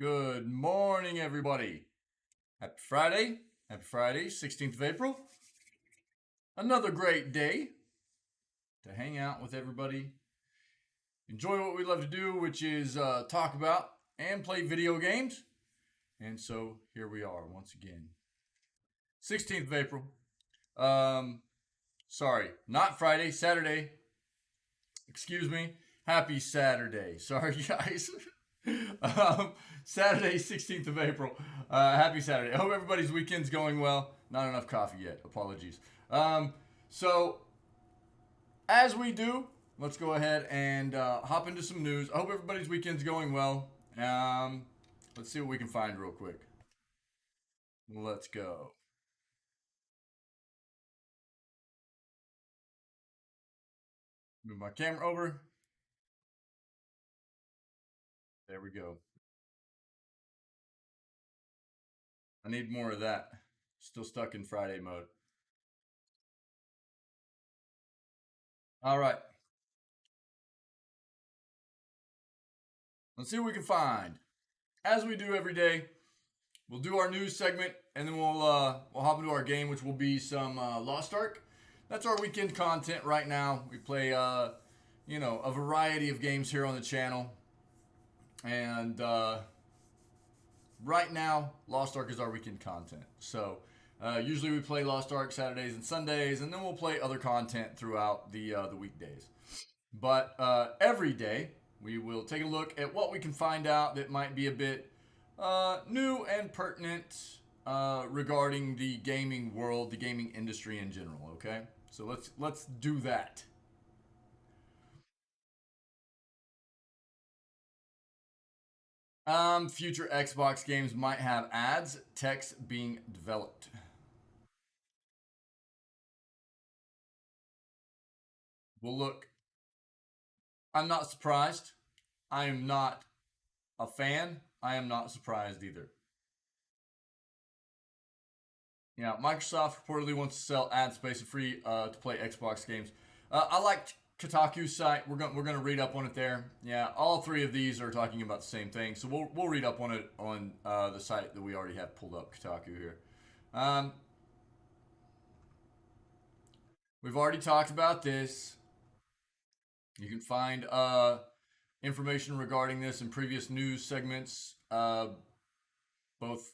Good morning, everybody. Happy Friday. Happy Friday, 16th of April. Another great day to hang out with everybody. Enjoy what we love to do, which is talk about and play video games. And so here we are once again. 16th of April. Um, sorry, not Friday, Saturday. Excuse me. Happy Saturday. Sorry, guys. Saturday, 16th of April. Happy Saturday. I hope everybody's weekend's going well. Not enough coffee yet. Apologies. So, as we do, let's go ahead and hop into some news. I hope everybody's weekend's going well. Let's see what we can find real quick. Let's go. Move my camera over. There we go. I need more of that. Still stuck in Friday mode. All right. Let's see what we can find. As we do every day, we'll do our news segment, and then we'll hop into our game, which will be some Lost Ark. That's our weekend content right now. We play a variety of games here on the channel, and right now Lost Ark is our weekend content. So usually we play Lost Ark Saturdays and Sundays, and then we'll play other content throughout the weekdays. But every day we will take a look at what we can find out that might be a bit new and pertinent regarding the gaming world, the gaming industry in general. Okay, so let's do that. Future Xbox games might have ads, text being developed. Well, look, I'm not surprised. I am not a fan. I am not surprised either. Yeah, Microsoft reportedly wants to sell ad space free to play Xbox games. I like Kotaku's site. We're gonna read up on it there. Yeah, all three of these are talking about the same thing, so we'll read up on it on the site that we already have pulled up, Kotaku here. Um, we've already talked about this. You can find information regarding this in previous news segments, both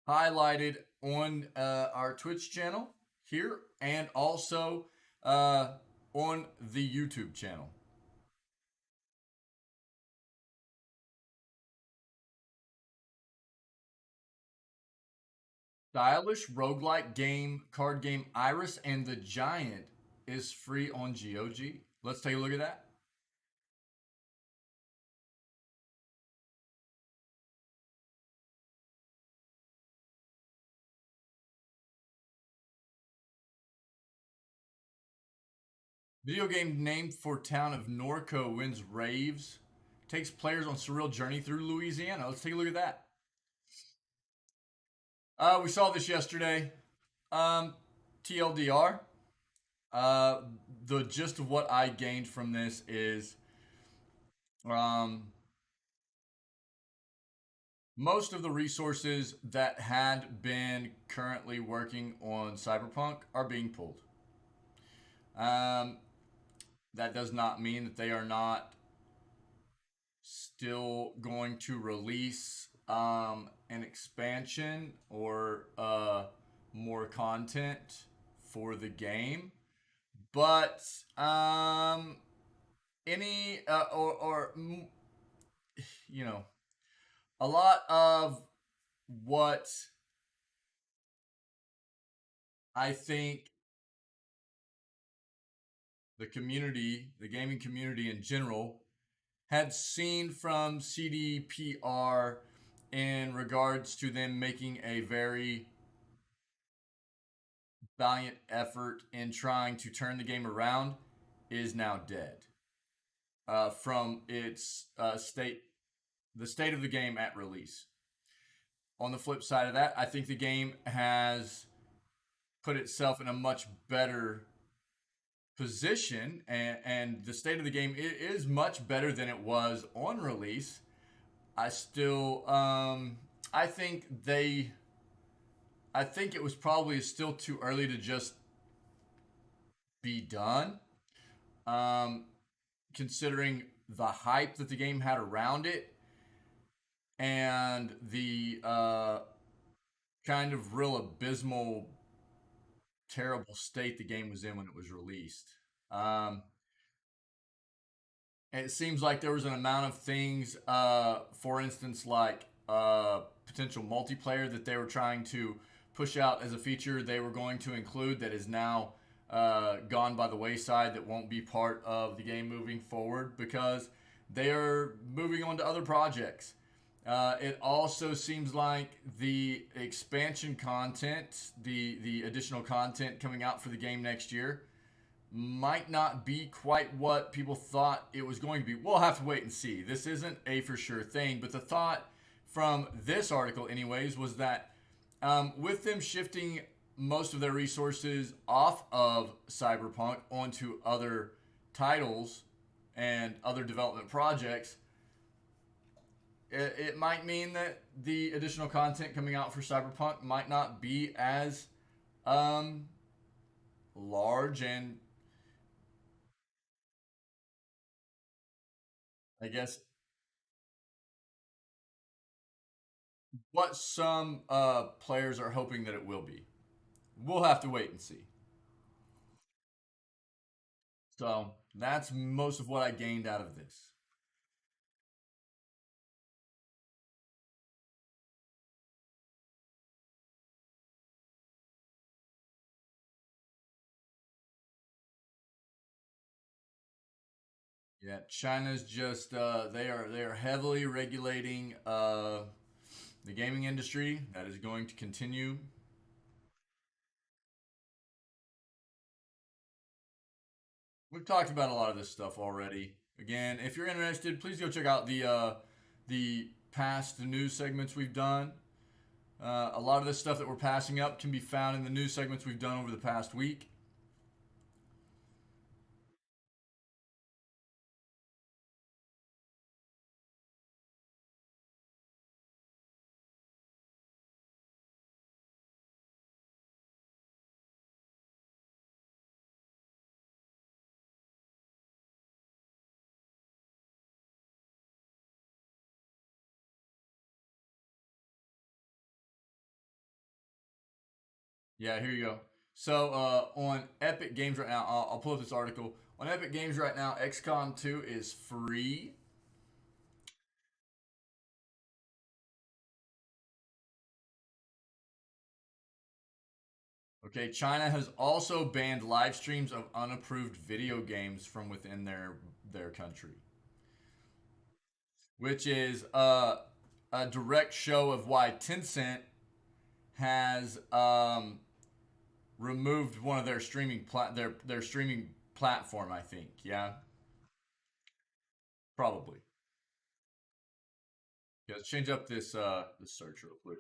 highlighted on our Twitch channel here and also on the YouTube channel. Stylish roguelike game, card game Iris and the Giant is free on GOG. Let's take a look at that. Video game named for town of Norco wins raves. Takes players on surreal journey through Louisiana. Let's take a look at that. We saw this yesterday. TLDR. Uh, the gist of what I gained from this is um, most of the resources that had been currently working on Cyberpunk are being pulled. Um, that does not mean that they are not still going to release an expansion or more content for the game. But any or you know, a lot of what I think the community, the gaming community in general, had seen from CDPR in regards to them making a very valiant effort in trying to turn the game around is now dead from its the state of the game at release. On the flip side of that, I think the game has put itself in a much better position, and the state of the game is much better than it was on release. I still, I think they, I think it was probably still too early to just be done. Um, Considering the hype that the game had around it and the kind of real abysmal, terrible state the game was in when it was released. Um, it seems like there was an amount of things, for instance, like potential multiplayer that they were trying to push out as a feature they were going to include that is now gone by the wayside, that won't be part of the game moving forward because they are moving on to other projects. It also seems like the expansion content, the additional content coming out for the game next year, might not be quite what people thought it was going to be. We'll have to wait and see. This isn't a for sure thing, but the thought from this article, anyways, was that with them shifting most of their resources off of Cyberpunk onto other titles and other development projects, it might mean that the additional content coming out for Cyberpunk might not be as um, large and, I guess, what some players are hoping that it will be. We'll have to wait and see. So that's most of what I gained out of this. Yeah, China's just they are heavily regulating the gaming industry. That is going to continue. We've talked about a lot of this stuff already. Again, if you're interested, please go check out the past news segments we've done. A lot of this stuff that we're passing up can be found in the news segments we've done over the past week. Yeah, here you go. So on Epic Games right now, I'll pull up this article. On Epic Games right now, XCOM 2 is free. Okay, China has also banned live streams of unapproved video games from within their country, which is a direct show of why Tencent has removed one of their their streaming platform. I think, yeah, probably. Yeah, let's change up this search real quick.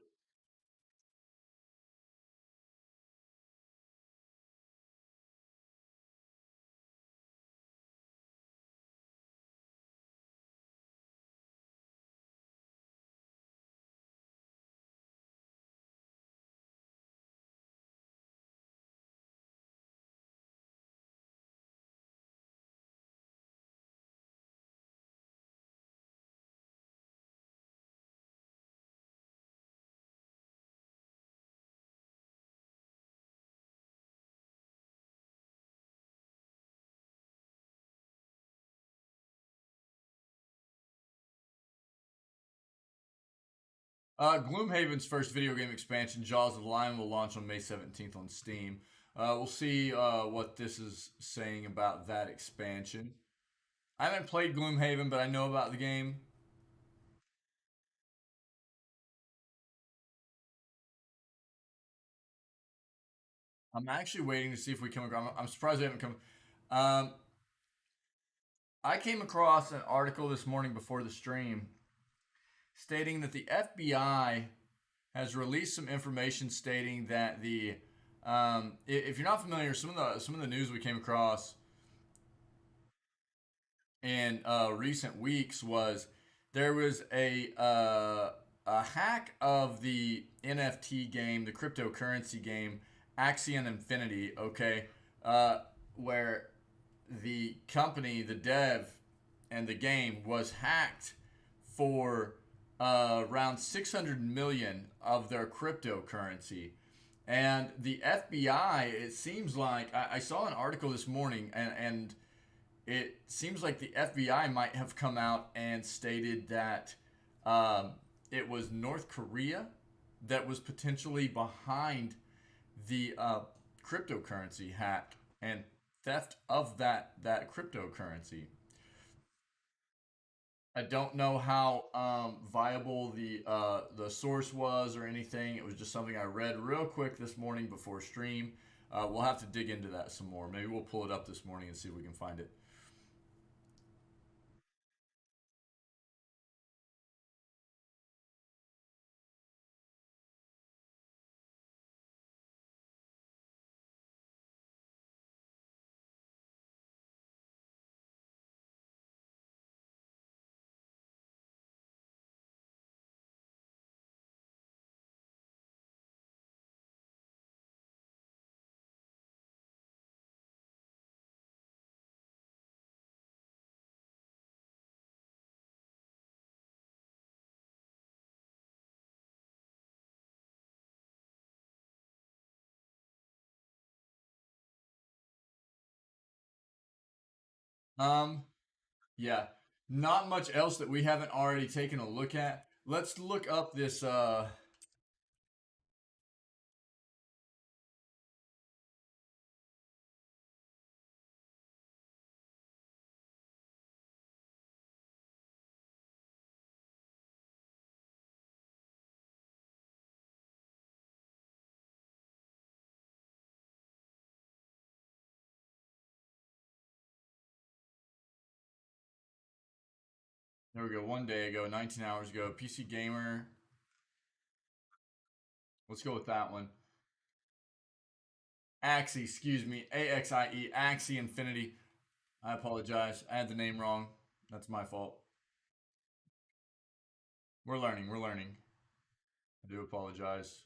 Gloomhaven's first video game expansion, Jaws of the Lion, will launch on May 17th on Steam. We'll see what this is saying about that expansion. I haven't played Gloomhaven, but I know about the game. I'm actually waiting to see if we come across. I'm surprised we haven't come. Um, I came across an article this morning before the stream stating that the FBI has released some information stating that if you're not familiar, some of the news we came across in recent weeks was there was a hack of the NFT game, the cryptocurrency game, Axion Infinity. Okay, where the company, the dev, and the game was hacked for around 600 million of their cryptocurrency. And the FBI, it seems like, I saw an article this morning, and it seems like the FBI might have come out and stated that um, it was North Korea that was potentially behind the cryptocurrency hack and theft of that cryptocurrency. I don't know how viable the source was or anything. It was just something I read real quick this morning before stream. We'll have to dig into that some more. Maybe we'll pull it up this morning and see if we can find it. Um, yeah, not much else that we haven't already taken a look at. Let's look up this. There we go. One day ago, 19 hours ago, PC Gamer. Let's go with that one. Axie, excuse me, AXIE, Axie Infinity. I apologize. I had the name wrong. That's my fault. We're learning. We're learning. I do apologize.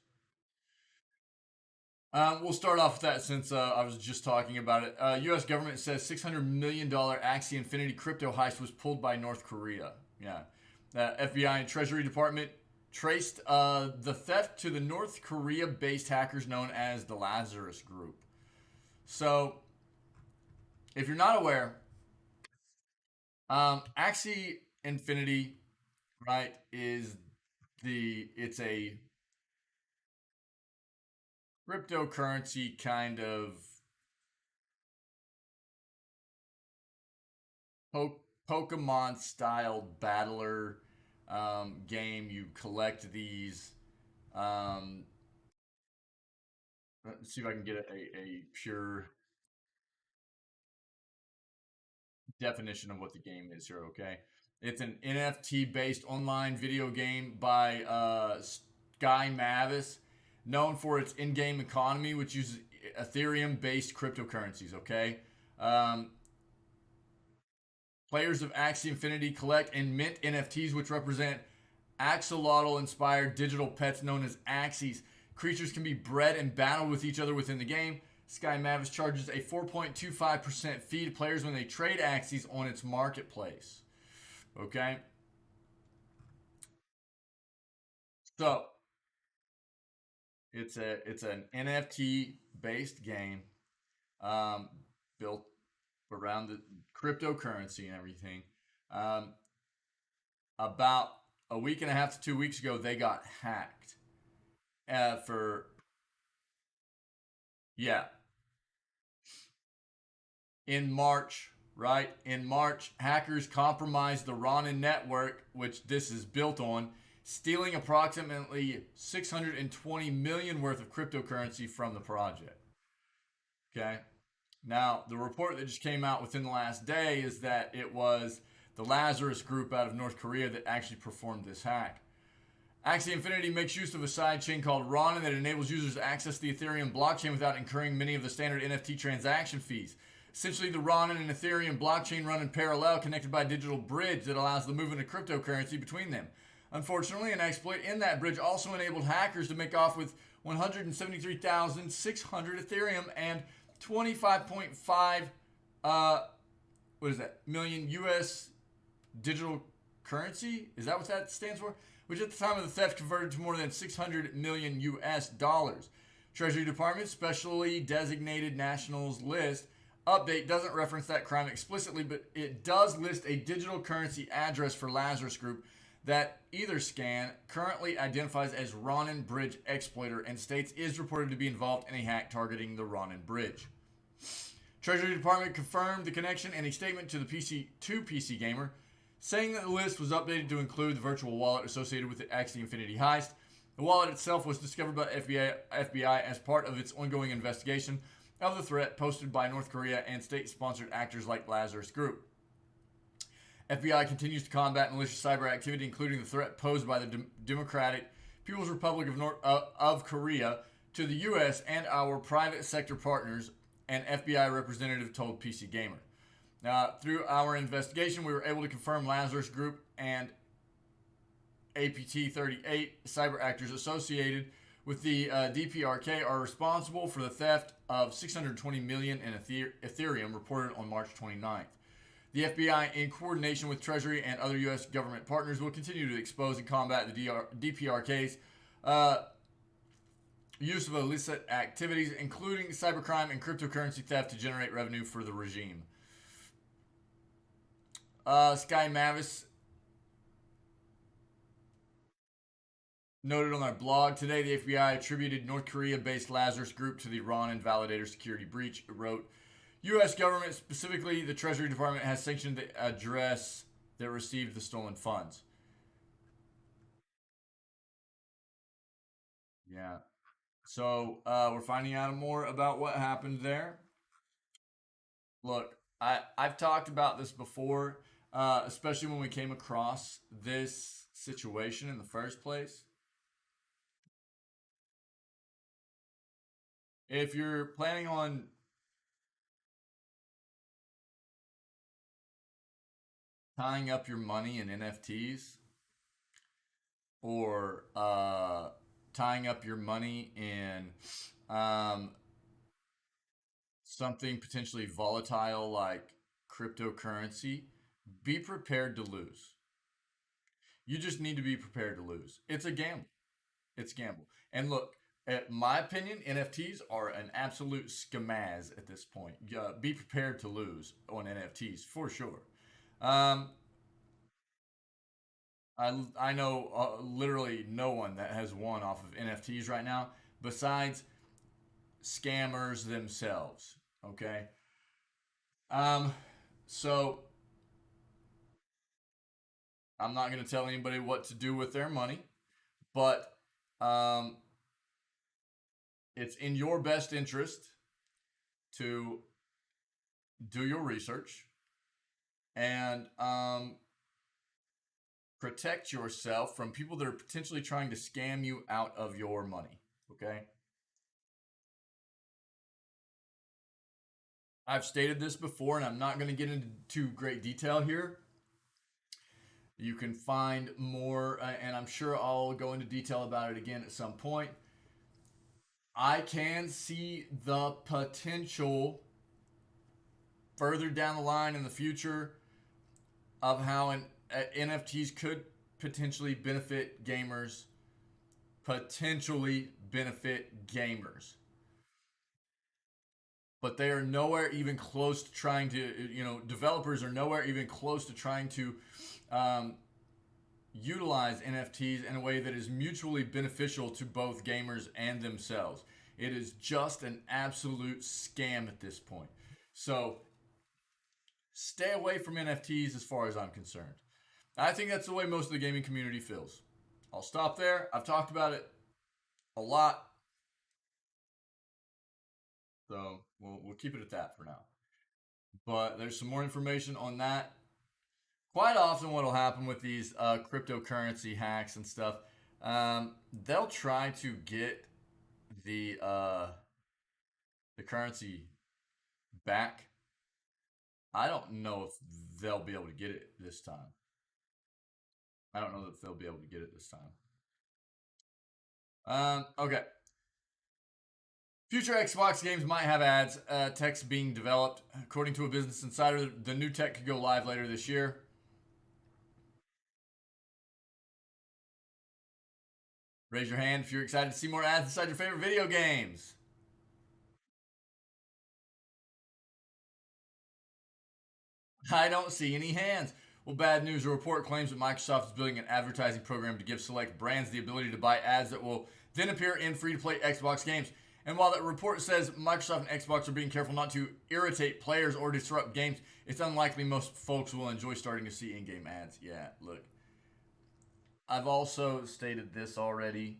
We'll start off with that since I was just talking about it. U.S. government says $600 million Axie Infinity crypto heist was pulled by North Korea. Yeah. FBI and Treasury Department traced the theft to the North Korea based hackers known as the Lazarus Group. So, if you're not aware, Axie Infinity, right, is it's a cryptocurrency kind of Pokemon style battler game. You collect these. Um, let's see if I can get a pure definition of what the game is here, okay? It's an NFT based online video game by Sky Mavis, known for its in game economy, which uses Ethereum based cryptocurrencies, okay? Um, Players of Axie Infinity collect and mint NFTs, which represent axolotl inspired digital pets known as Axies. Creatures can be bred and battled with each other within the game. Sky Mavis charges a 4.25% fee to players when they trade Axies on its marketplace. Okay? So, it's an NFT based game um, built around the cryptocurrency and everything. Um, about a week and a half to 2 weeks ago, they got hacked. For Yeah, in March, right? In March, hackers compromised the Ronin network, which this is built on, stealing approximately 620 million worth of cryptocurrency from the project. Okay. Now, the report that just came out within the last day is that it was the Lazarus Group out of North Korea that actually performed this hack. Axie Infinity makes use of a sidechain called Ronin that enables users to access the Ethereum blockchain without incurring many of the standard NFT transaction fees. Essentially, the Ronin and Ethereum blockchain run in parallel, connected by a digital bridge that allows the movement of cryptocurrency between them. Unfortunately, an exploit in that bridge also enabled hackers to make off with 173,600 Ethereum and 25.5 million US digital currency. Is that what that stands for? Which at the time of the theft converted to more than 600 million US dollars. Treasury Department specially designated nationals list update doesn't reference that crime explicitly, but it does list a digital currency address for Lazarus Group that EtherScan currently identifies as Ronin Bridge exploiter and states is reported to be involved in a hack targeting the Ronin Bridge. Treasury Department confirmed the connection in a statement to the PC Gamer, saying that the list was updated to include the virtual wallet associated with the Axie Infinity heist. The wallet itself was discovered by FBI as part of its ongoing investigation of the threat posted by North Korea and state-sponsored actors like Lazarus Group. FBI continues to combat malicious cyber activity, including the threat posed by the Democratic People's Republic of Korea to the U.S. and our private sector partners, an FBI representative told PC Gamer. Through our investigation, we were able to confirm Lazarus Group and APT-38 cyber actors associated with the DPRK are responsible for the theft of 620 million in Ethereum reported on March 29th. The FBI, in coordination with Treasury and other U.S. government partners, will continue to expose and combat the DPRK's use of illicit activities, including cybercrime and cryptocurrency theft, to generate revenue for the regime. Sky Mavis noted on our blog today, the FBI attributed North Korea-based Lazarus Group to the Ronin Validator security breach. It wrote, U.S. government, specifically the Treasury Department, has sanctioned the address that received the stolen funds. Yeah. So we're finding out more about what happened there. Look, I've talked about this before, especially when we came across this situation in the first place. If you're planning on tying up your money in NFTs or tying up your money in something potentially volatile like cryptocurrency, be prepared to lose. You just need to be prepared to lose. It's a gamble. It's a gamble. And look, in my opinion, NFTs are an absolute scamaz at this point. Be prepared to lose on NFTs for sure. Um, I know literally no one that has won off of NFTs right now besides scammers themselves. Okay. Um, so I'm not going to tell anybody what to do with their money, but um, it's in your best interest to do your research and protect yourself from people that are potentially trying to scam you out of your money. Okay. I've stated this before, and I'm not going to get into great detail here. You can find more, and I'm sure I'll go into detail about it again at some point. I can see the potential further down the line in the future of how NFTs could potentially benefit gamers. Potentially benefit gamers. But they are nowhere even close to trying to, developers are nowhere even close to trying to utilize NFTs in a way that is mutually beneficial to both gamers and themselves. It is just an absolute scam at this point. So stay away from NFTs as far as I'm concerned. I think that's the way most of the gaming community feels. I'll stop there. I've talked about it a lot. So we'll keep it at that for now. But there's some more information on that. Quite often, what will happen with these cryptocurrency hacks and stuff, they'll try to get the currency back I don't know if they'll be able to get it this time. I don't know if they'll be able to get it this time. Okay. Future Xbox games might have ads. Tech's being developed. According to a Business Insider, the new tech could go live later this year. Raise your hand if you're excited to see more ads inside your favorite video games. I don't see any hands. Well, bad news. A report claims that Microsoft is building an advertising program to give select brands the ability to buy ads that will then appear in free to play Xbox games. And while that report says Microsoft and Xbox are being careful not to irritate players or disrupt games, it's unlikely most folks will enjoy starting to see in game ads. Yeah, look. I've also stated this already.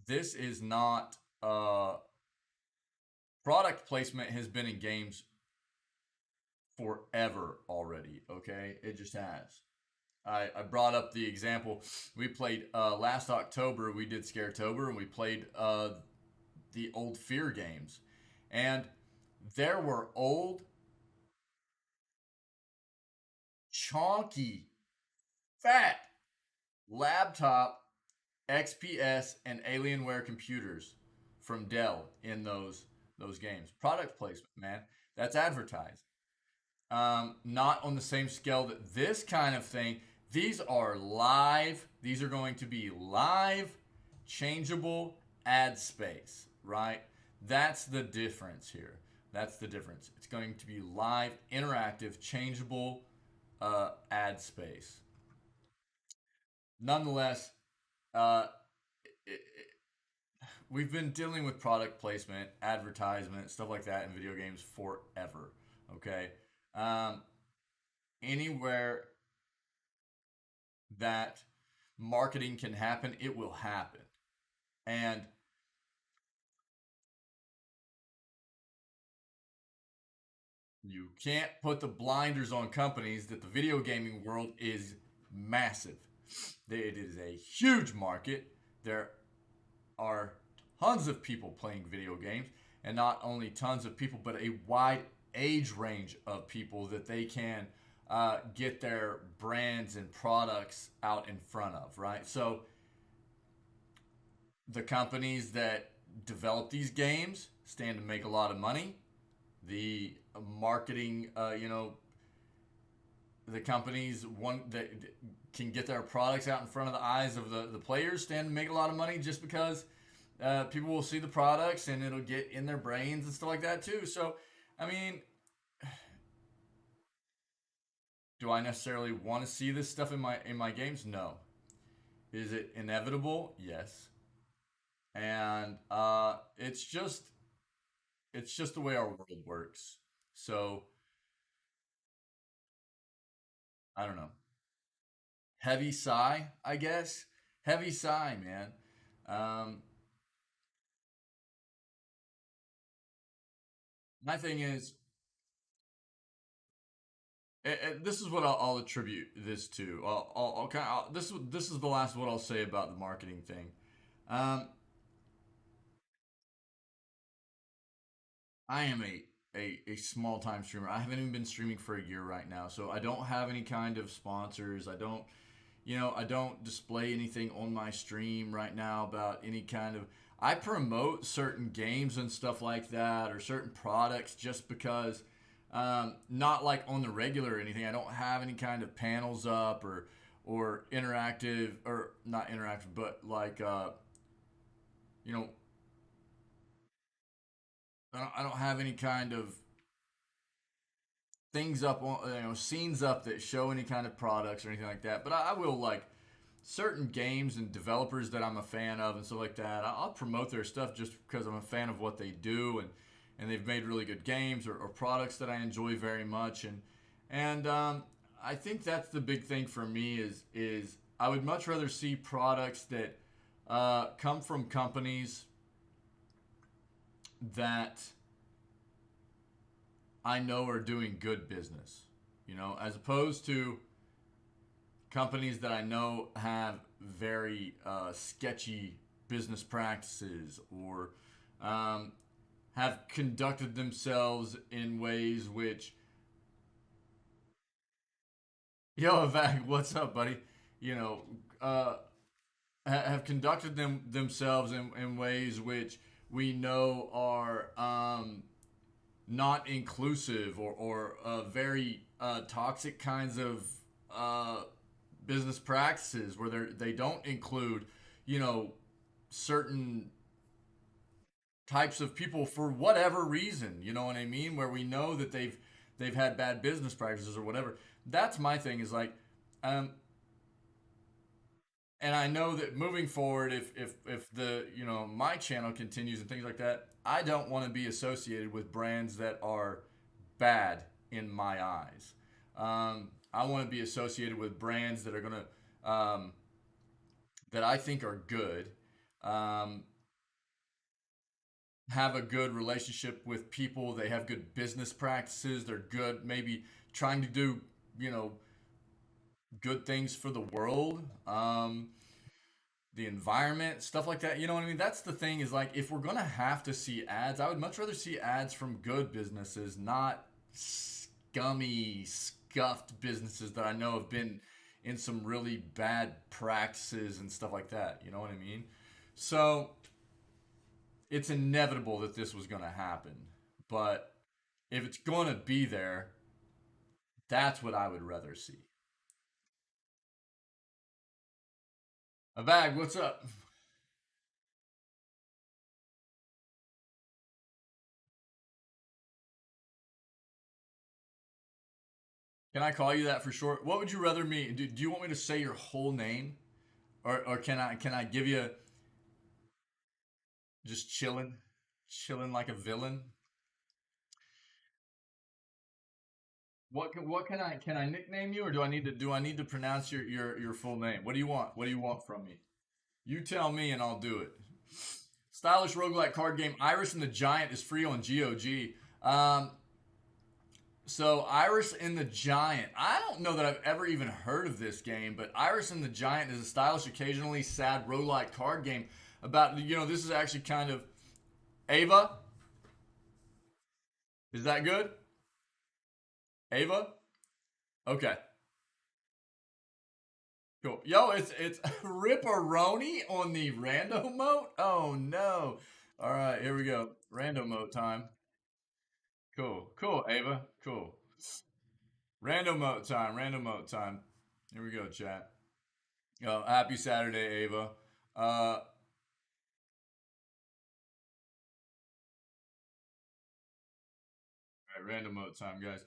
This is not product placement has been in games forever already. Okay, it just has. I brought up the example. We played last October. We did Scaretober, and we played the old Fear games, and there were old, chonky, fat laptop XPS and Alienware computers from Dell in those games. Product placement, man. That's advertised. Not on the same scale that this kind of thing. These are live. These are going to be live, changeable ad space, right? That's the difference here. That's the difference. It's going to be live, interactive, changeable ad space. Nonetheless, uh, it, we've been dealing with product placement, advertisement, stuff like that in video games forever. Okay, um, anywhere that marketing can happen, it will happen. And you can't put the blinders on companies that the video gaming world is massive. It is a huge market. There are tons of people playing video games, and not only tons of people, but a wide age range of people that they can get their brands and products out in front of, right? So the companies that develop these games stand to make a lot of money. The marketing, the companies one that can get their products out in front of the eyes of the players stand to make a lot of money just because people will see the products and it'll get in their brains and stuff like that too. So, I mean, do I necessarily want to see this stuff in my games? No. Is it inevitable? Yes. And it's just the way our world works. So I don't know. Heavy sigh, I guess. Heavy sigh, man. Um, my thing is, this is what I'll attribute this to. I'll kind of this is the last what I'll say about the marketing thing. Um, I am a small time streamer. I haven't even been streaming for a year right now, so I don't have any kind of sponsors. I don't, I don't display anything on my stream right now about any kind of. I promote certain games and stuff like that, or certain products, just because. Not like on the regular or anything. I don't have any kind of panels up or interactive or not interactive, but like you know, I don't have any kind of things up on scenes up that show any kind of products or anything like that. But I will like certain games and developers that I'm a fan of and stuff like that. I'll promote their stuff just because I'm a fan of what they do and they've made really good games or products that I enjoy very much and I think that's the big thing for me is I would much rather see products that come from companies that I know are doing good business, as opposed to companies that I know have very sketchy business practices or um, have conducted themselves in ways which, yo, Vag, what's up, buddy? You know, uh, have conducted themselves in ways which we know are not inclusive or very toxic kinds of uh, business practices where they don't include, you know, certain types of people for whatever reason. You know what I mean? Where we know that they've had bad business practices or whatever. That's my thing. Is like, um, and I know that moving forward, if the my channel continues and things like that, I don't want to be associated with brands that are bad in my eyes. I want to be associated with brands that are gonna that I think are good, um, have a good relationship with people. They have good business practices. They're good, maybe trying to do you know good things for the world. The environment, stuff like that. You know what I mean? That's the thing is like if we're gonna have to see ads, I would much rather see ads from good businesses, not scummy, scuffed businesses that I know have been in some really bad practices and stuff like that. You know what I mean? So it's inevitable that this was gonna happen. But if it's gonna be there, that's what I would rather see. A bag, what's up? Can I call you that for short? What would you rather me do you want me to say your whole name? Or can I give you just chilling, chilling like a villain? What can I nickname you, or do I need to pronounce your full name? What do you want? What do you want from me? You tell me, and I'll do it. Stylish roguelike card game. Iris and the Giant is free on GOG. So Iris and the Giant. I don't know that I've ever even heard of this game, but Iris and the Giant is a stylish, occasionally sad roguelike card game about this is actually kind of Ava. Is that good? Ava? Okay. Cool. Yo, it's Ripperoni on the rando mode? Oh no. All right, here we go. Rando mode time. Cool. Cool, Ava. Cool. Rando mode time. Rando mode time. Here we go, chat. Happy Saturday, Ava. Uh All right, random mode time, guys.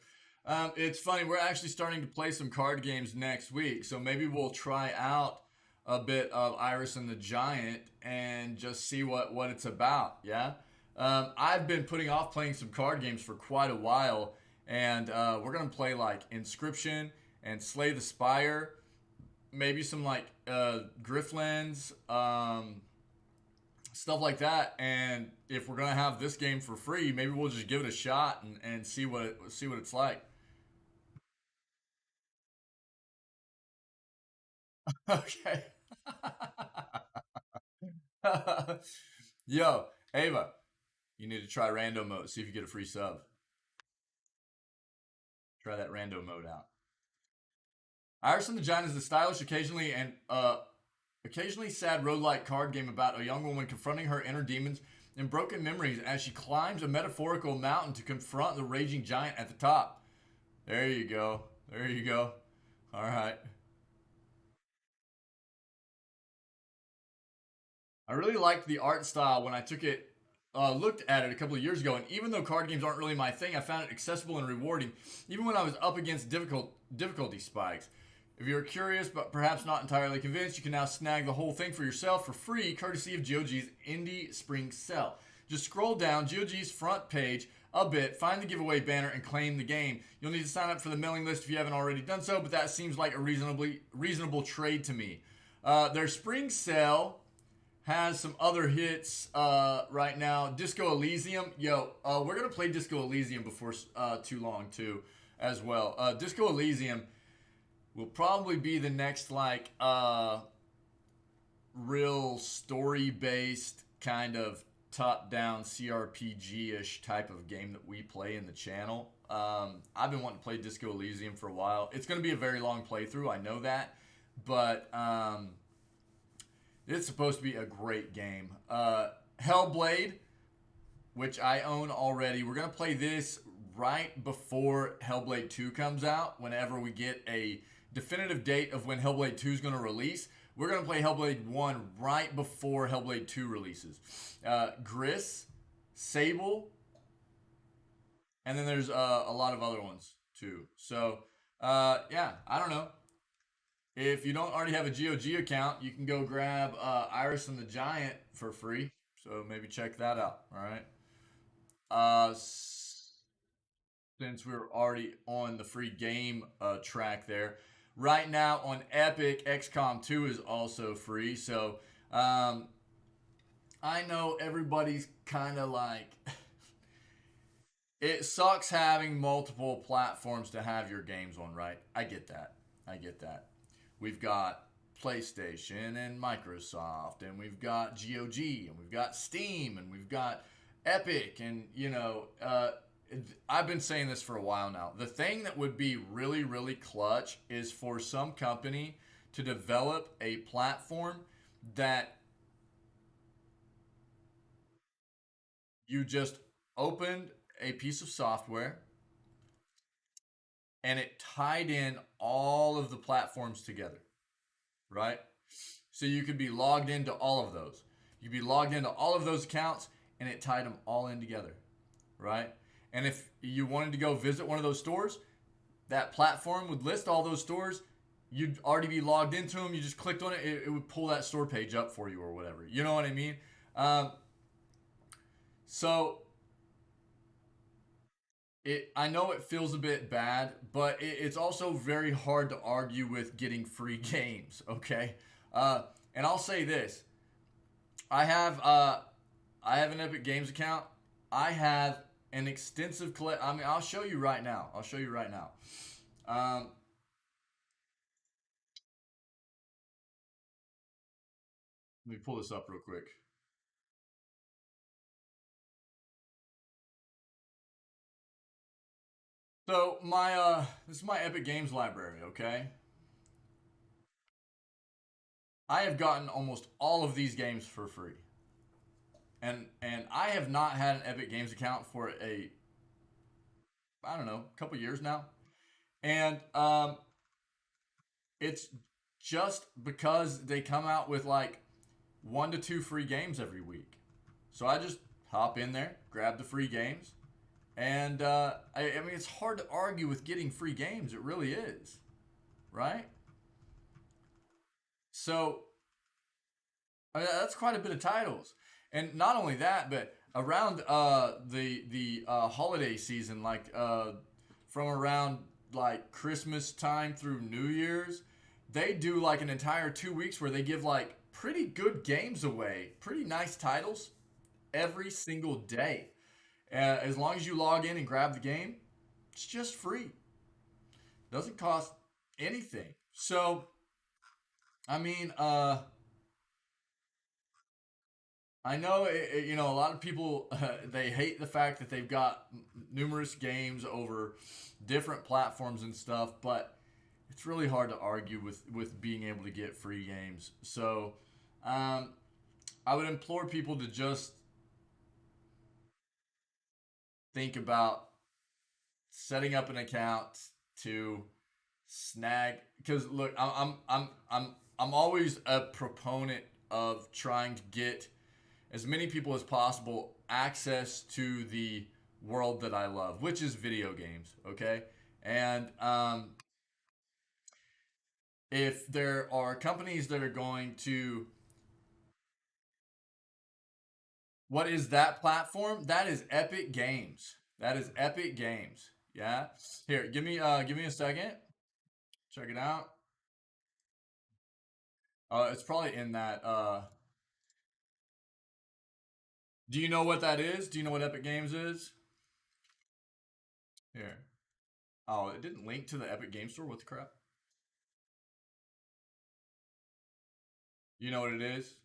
It's funny. We're actually starting to play some card games next week, so maybe we'll try out a bit of Iris and the Giant and just see what it's about. Yeah. I've been putting off playing some card games for quite a while, and we're gonna play like Inscription and Slay the Spire, maybe some like Griftlands, stuff like that. And if we're gonna have this game for free, maybe we'll just give it a shot and see what it's like. Okay. Yo, Ava, you need to try random mode. See if you get a free sub. Try that random mode out. Iris and the Giant is a stylish, occasionally sad roguelike card game about a young woman confronting her inner demons and broken memories as she climbs a metaphorical mountain to confront the raging giant at the top. There you go. There you go. All right. I really liked the art style when I looked at it a couple of years ago. And even though card games aren't really my thing, I found it accessible and rewarding, even when I was up against difficulty spikes. If you're curious but perhaps not entirely convinced, you can now snag the whole thing for yourself for free, courtesy of GOG's Indie Spring Sale. Just scroll down GOG's front page a bit, find the giveaway banner, and claim the game. You'll need to sign up for the mailing list if you haven't already done so, but that seems like a reasonable trade to me. Their spring sale has some other hits right now. Disco Elysium, yo, we're gonna play Disco Elysium before too long too, as well. Disco Elysium will probably be the next like real story based kind of top-down CRPG-ish type of game that we play in the channel. I've been wanting to play Disco Elysium for a while. It's going to be a very long playthrough, I know that, but it's supposed to be a great game. Hellblade, which I own already. We're going to play this right before Hellblade 2 comes out, whenever we get a definitive date of when Hellblade 2 is going to release. We're going to play Hellblade 1 right before Hellblade 2 releases. Gris, Sable, and then there's a lot of other ones too. So, yeah, I don't know. If you don't already have a GOG account, you can go grab Iris and the Giant for free. So maybe check that out. All right. Since we're already on the free game track there. Right now on Epic, XCOM 2 is also free. So I know everybody's kind of like. It sucks having multiple platforms to have your games on, right? I get that. I get that. We've got PlayStation and Microsoft, and we've got GOG, and we've got Steam, and we've got Epic, and I've been saying this for a while now. The thing that would be really, really clutch is for some company to develop a platform that you just opened a piece of software and it tied in all of the platforms together, right? So you could be logged into all of those. You'd be logged into all of those accounts and it tied them all in together, right? And if you wanted to go visit one of those stores, that platform would list all those stores. You'd already be logged into them. You just clicked on it, it would pull that store page up for you or whatever. You know what I mean? So I know it feels a bit bad, but it's also very hard to argue with getting free games. Okay, and I'll say this: I have I have an Epic Games account. I have an extensive collect. I mean, I'll show you right now. I'll show you right now. Um, Let me pull this up real quick. So my this is my Epic Games library. Okay, I have gotten almost all of these games for free, and I have not had an Epic Games account for a I don't know a couple years now, and it's just because they come out with like 1 to 2 free games every week. So I just hop in there, grab the free games, and I mean it's hard to argue with getting free games. It really is, right? So I mean, that's quite a bit of titles, and not only that, but around the holiday season, like from around like Christmas time through New Year's, they do like an entire 2 weeks where they give like pretty good games away, pretty nice titles every single day. As long as you log in and grab the game, it's just free. Doesn't cost anything. So I mean, I know a lot of people they hate the fact that they've got numerous games over different platforms and stuff, but it's really hard to argue with being able to get free games. So um, I would implore people to just think about setting up an account to snag because look, I'm always a proponent of trying to get as many people as possible access to the world that I love, which is video games. Okay, and if there are companies that are going to, what is that platform? That is Epic Games. That is Epic Games. Yeah. Here, give me a second. Check it out. It's probably in that. Do you know what that is? Do you know what Epic Games is? Here. Oh, it didn't link to the Epic Game Store. What the crap? You know what it is?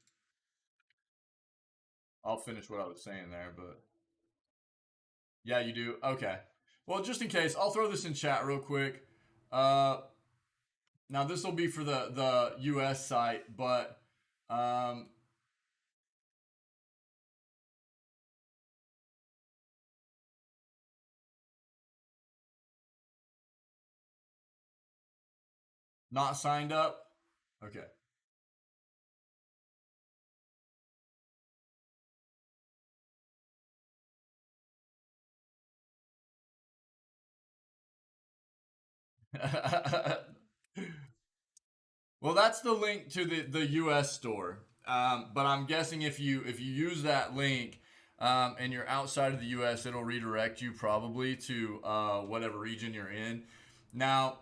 I'll finish what I was saying there, but yeah, you do. Okay. Well, just in case, I'll throw this in chat real quick. Uh, Now this will be for the U.S. site, but um, not signed up. Okay. Well, that's the link to the U.S. store. But I'm guessing if you use that link and you're outside of the U.S., it'll redirect you probably to whatever region you're in. Now,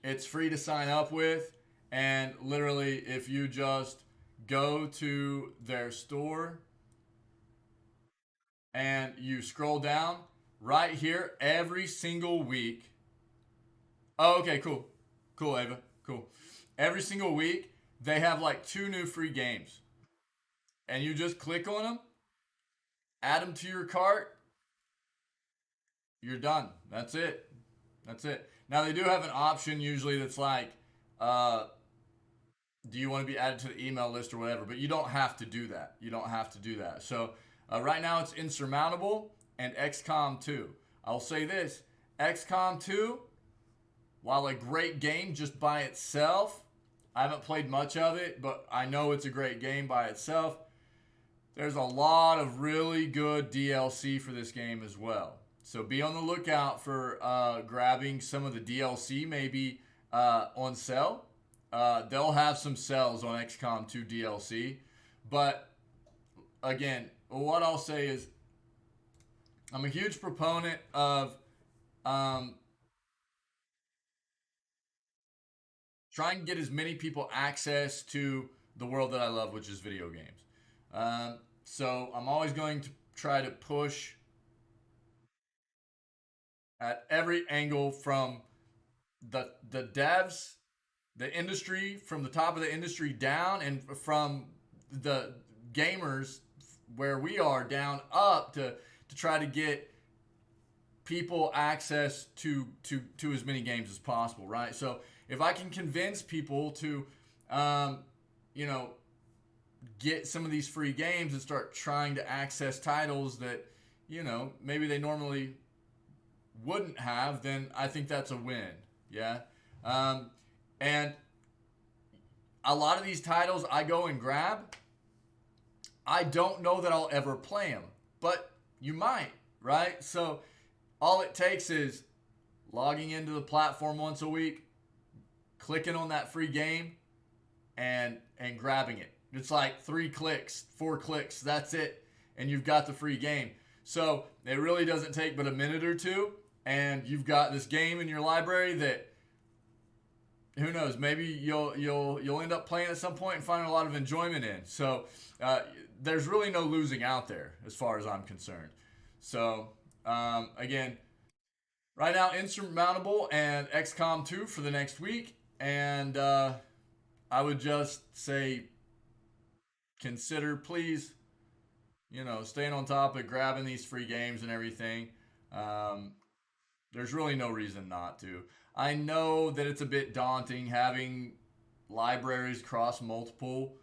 it's free to sign up with, and literally, if you just go to their store and you scroll down right here every single week. Oh, okay, cool. Cool, Ava. Cool. Every single week, they have like two new free games. And you just click on them, add them to your cart, you're done. That's it. That's it. Now, they do have an option usually that's like, uh, do you want to be added to the email list or whatever? But you don't have to do that. You don't have to do that. So right now it's Insurmountable and XCOM 2. I'll say this XCOM 2, while a great game just by itself, I haven't played much of it, but I know it's a great game by itself. There's a lot of really good DLC for this game as well. So be on the lookout for grabbing some of the DLC maybe on sale. They'll have some sales on XCOM 2 DLC. But again, what I'll say is I'm a huge proponent of um, trying to get as many people access to the world that I love, which is video games. So I'm always going to try to push at every angle from the devs, the industry, from the top of the industry down, and from the gamers where we are down up to try to get people access to as many games as possible, right? So if I can convince people to, um, you know, get some of these free games and start trying to access titles that maybe they normally wouldn't have, then I think that's a win. Yeah. And a lot of these titles I go and grab, I don't know that I'll ever play them, but you might, right? So all it takes is logging into the platform once a week, clicking on that free game, and grabbing it. It's like 3 clicks, 4 clicks, that's it, and you've got the free game. So it really doesn't take but a minute or two, and you've got this game in your library that who knows, maybe you'll end up playing at some point and finding a lot of enjoyment in. So there's really no losing out there as far as I'm concerned. So again, right now Insurmountable and XCOM 2 for the next week, and I would just say consider, please, staying on top of grabbing these free games and everything. Um, there's really no reason not to. I know that it's a bit daunting having libraries across multiple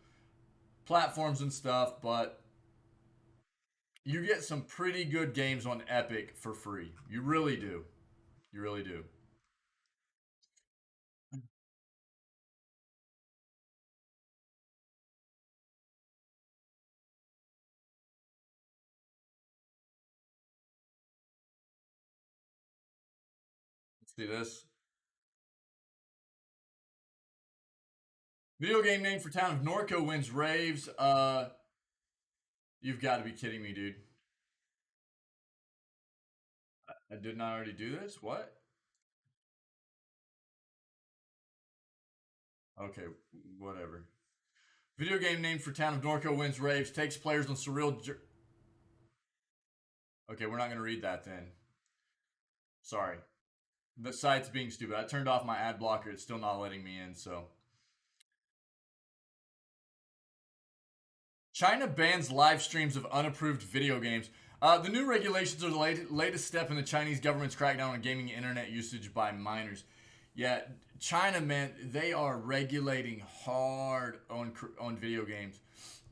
platforms and stuff, but you get some pretty good games on Epic for free. You really do. You really do. Let's see this. Video game name for town of Norco wins raves. You've got to be kidding me, dude. I did not already do this? What? Okay, whatever. Video game name for town of Norco wins raves, takes players on surreal. Okay, we're not going to read that then. Sorry. The site's being stupid. I turned off my ad blocker. It's still not letting me in, so China bans live streams of unapproved video games. The new regulations are the latest step in the Chinese government's crackdown on gaming internet usage by minors. Yeah, China, man, they are regulating hard on video games,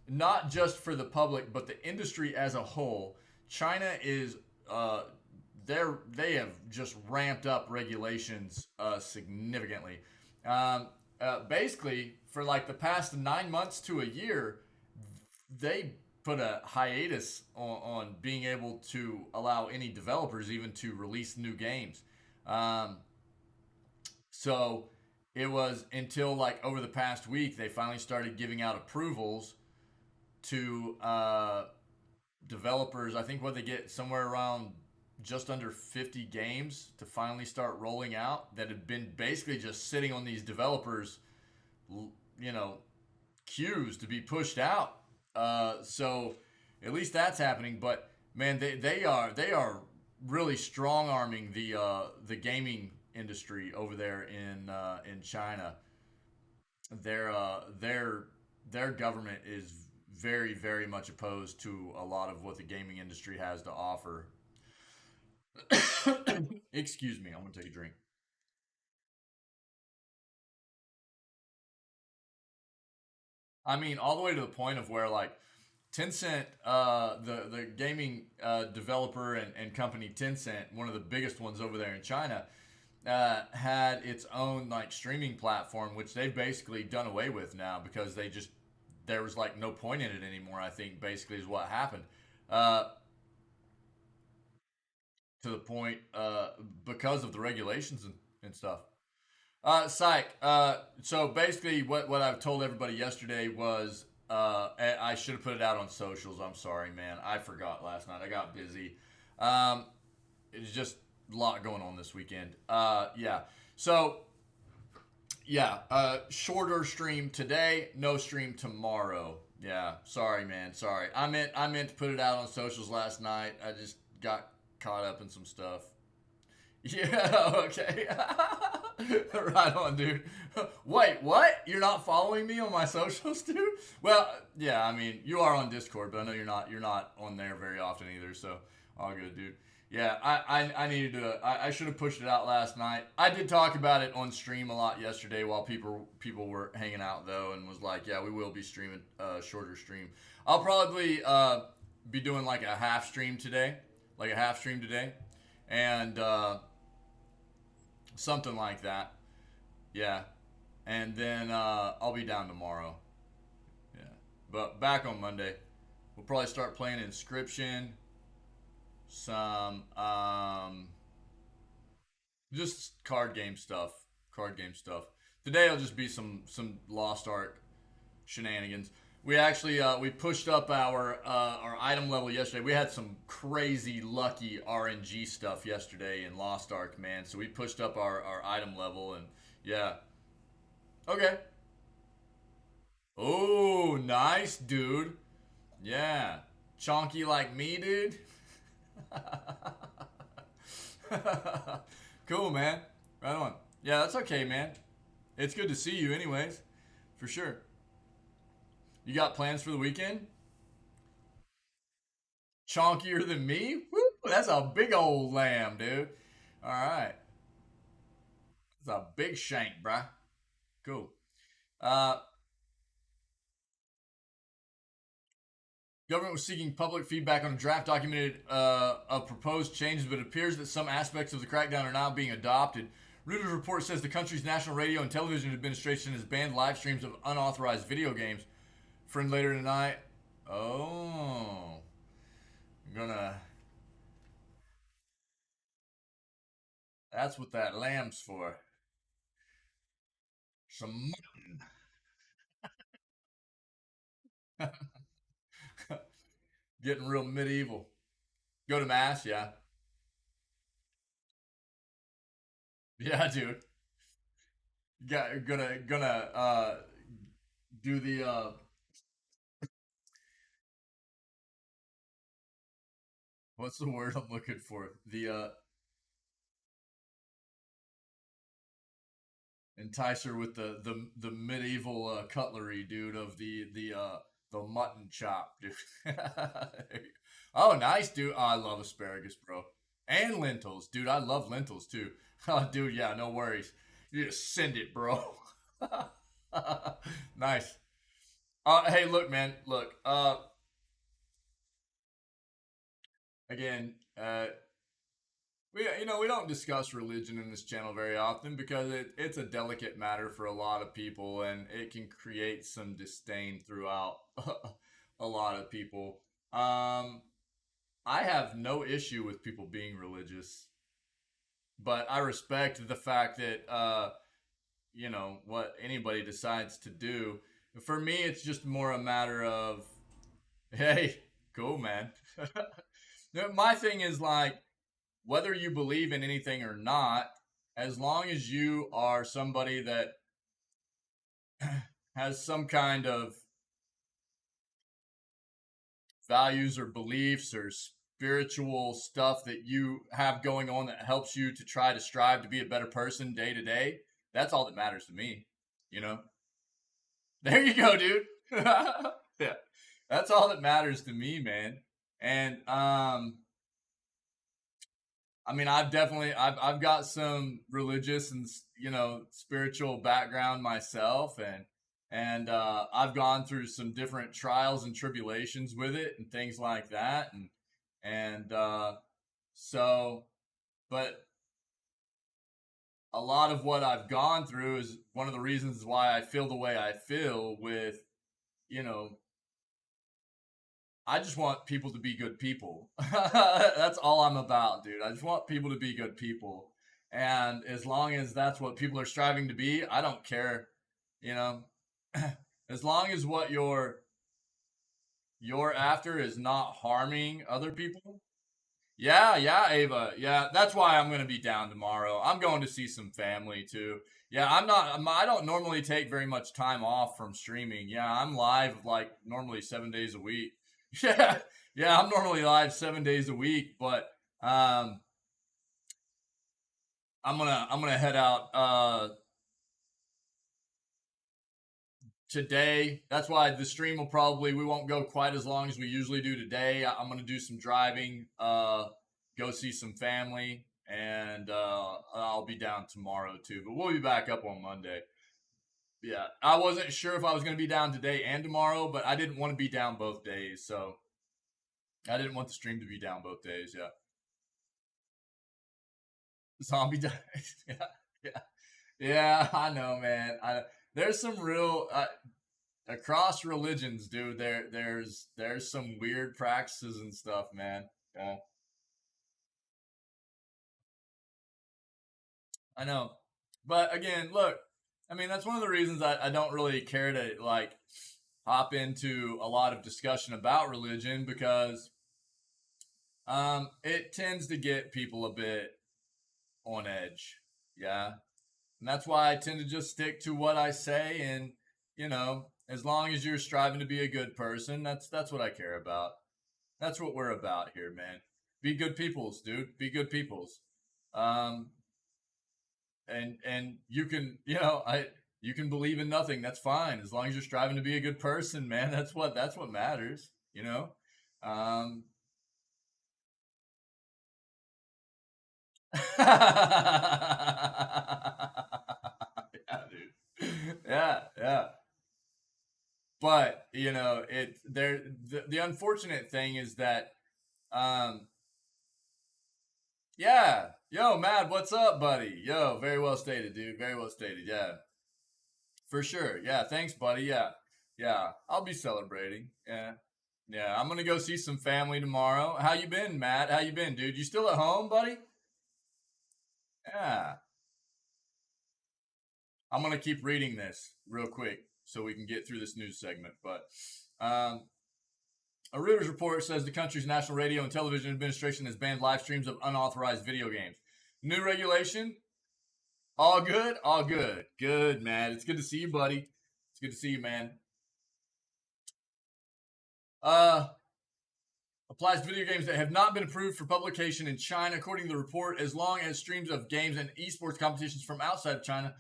not just for the public, but the industry as a whole. China is they have just ramped up regulations significantly. Basically, for like the past 9 months to a year, they put a hiatus on being able to allow any developers even to release new games. Um, so it was until like over the past week they finally started giving out approvals to developers. I think what they get somewhere around just under 50 games to finally start rolling out that had been basically just sitting on these developers, you know, queues to be pushed out. So at least that's happening. But man, they are really strong arming the gaming industry over there in China. Their their government is very much opposed to a lot of what the gaming industry has to offer. Excuse me, I'm gonna take a drink. I mean, all the way to the point of where like Tencent, the gaming developer and company Tencent, one of the biggest ones over there in China, had its own like streaming platform, which they've basically done away with now because there was like no point in it anymore. I think basically is what happened. Uh, to the point because of the regulations and stuff. Psych. So basically, what I've told everybody yesterday was I should have put it out on socials. I'm sorry, man. I forgot last night. I got busy. Um, it's just a lot going on this weekend. Yeah. So yeah, shorter stream today, no stream tomorrow. Yeah, sorry, man. Sorry. I meant to put it out on socials last night. I just got caught up in some stuff. Yeah, okay. Right on, dude. Wait, what? You're not following me on my socials, dude? Well, yeah, I mean, you are on Discord, but I know you're not on there very often either, so all good, dude. Yeah, I needed to I should have pushed it out last night. I did talk about it on stream a lot yesterday while people were hanging out though and was like, yeah, we will be streaming shorter stream. I'll probably be doing like a half stream today. Like a half stream today. And something like that. Yeah, and then I'll be down tomorrow. Yeah, but back on Monday, we'll probably start playing Inscription, some just card game stuff. Card game stuff. Today will just be some Lost Ark shenanigans. We actually we pushed up our item level yesterday. We had some crazy lucky RNG stuff yesterday in Lost Ark, man. So we pushed up our item level and yeah. Okay. Oh, nice, dude. Yeah. Chonky like me, dude. Cool, man. Right on. Yeah, that's okay, man. It's good to see you, anyways. For sure. You got plans for the weekend? Chonkier than me? Woo, that's a big old lamb, dude. All right. That's a big shank, bruh. Cool. Uh, Government was seeking public feedback on a draft documented of proposed changes, but it appears that some aspects of the crackdown are now being adopted. Reuters report says the country's National Radio and Television Administration has banned live streams of unauthorized video games. Friend later tonight. Oh, I'm gonna. That's what that lamb's for. Some getting real medieval. Go to mass, yeah, yeah, dude. Gonna do the what's the word I'm looking for? The entice her with the medieval cutlery, dude. Of the The mutton chop, dude. Oh, nice, dude. Oh, I love asparagus, bro. And lentils, dude. I love lentils too. Oh, dude, yeah, no worries. You just send it, bro. Nice. Hey, look, man. Look. Again, we don't discuss religion in this channel very often because it's a delicate matter for a lot of people, and it can create some disdain throughout a lot of people. I have no issue with people being religious, but I respect the fact that what anybody decides to do. For me, it's just more a matter of, hey, cool, man. My thing is like, whether you believe in anything or not, as long as you are somebody that has some kind of values or beliefs or spiritual stuff that you have going on that helps you to try to strive to be a better person day to day, that's all that matters to me, you know? There you go, dude. Yeah. That's all that matters to me, man. And I mean, I've got some religious and spiritual background myself, and I've gone through some different trials and tribulations with it and things like that, and so, but a lot of what I've gone through is one of the reasons why I feel the way I feel with, you know, I just want people to be good people. That's all I'm about, dude. I just want people to be good people. And as long as that's what people are striving to be, I don't care, you know. As long as what you're after is not harming other people. Yeah, yeah, Ava. Yeah, that's why I'm going to be down tomorrow. I'm going to see some family too. Yeah, I don't normally take very much time off from streaming. Yeah, I'm live like normally 7 days a week. Yeah, yeah, I'm normally live 7 days a week, but um, I'm gonna head out today. That's why the stream we won't go quite as long as we usually do today. I'm gonna do some driving, go see some family, and I'll be down tomorrow too. But we'll be back up on Monday. Yeah, I wasn't sure if I was gonna be down today and tomorrow, but I didn't want to be down both days, so I didn't want the stream to be down both days. Yeah. Zombie dies. Yeah, yeah, yeah. I know, man. There's some real across religions, dude. There's some weird practices and stuff, man. Yeah, I know. But again, look. I mean, that's one of the reasons I don't really care to like hop into a lot of discussion about religion because it tends to get people a bit on edge. Yeah. And that's why I tend to just stick to what I say. And, as long as you're striving to be a good person, that's what I care about. That's what we're about here, man. Be good peoples, dude. Be good peoples. Um, and you can, you can believe in nothing. That's fine. As long as you're striving to be a good person, man. That's what matters, you know? Um, yeah, dude. Yeah, yeah. But the unfortunate thing is that um yeah, yo, Mad, what's up, buddy? Yo, very well stated, dude. Very well stated. Yeah, for sure. Yeah, thanks, buddy. Yeah, yeah, I'll be celebrating. Yeah, yeah, I'm gonna go see some family tomorrow. How you been, Matt? How you been, dude? You still at home, buddy? Yeah, I'm gonna keep reading this real quick so we can get through this news segment. But um, a Reuters report says the country's National Radio and Television Administration has banned live streams of unauthorized video games. New regulation. All good? All good. Good, man. It's good to see you, buddy. It's good to see you, man. Uh, applies to video games that have not been approved for publication in China, according to the report, as long as streams of games and esports competitions from outside of China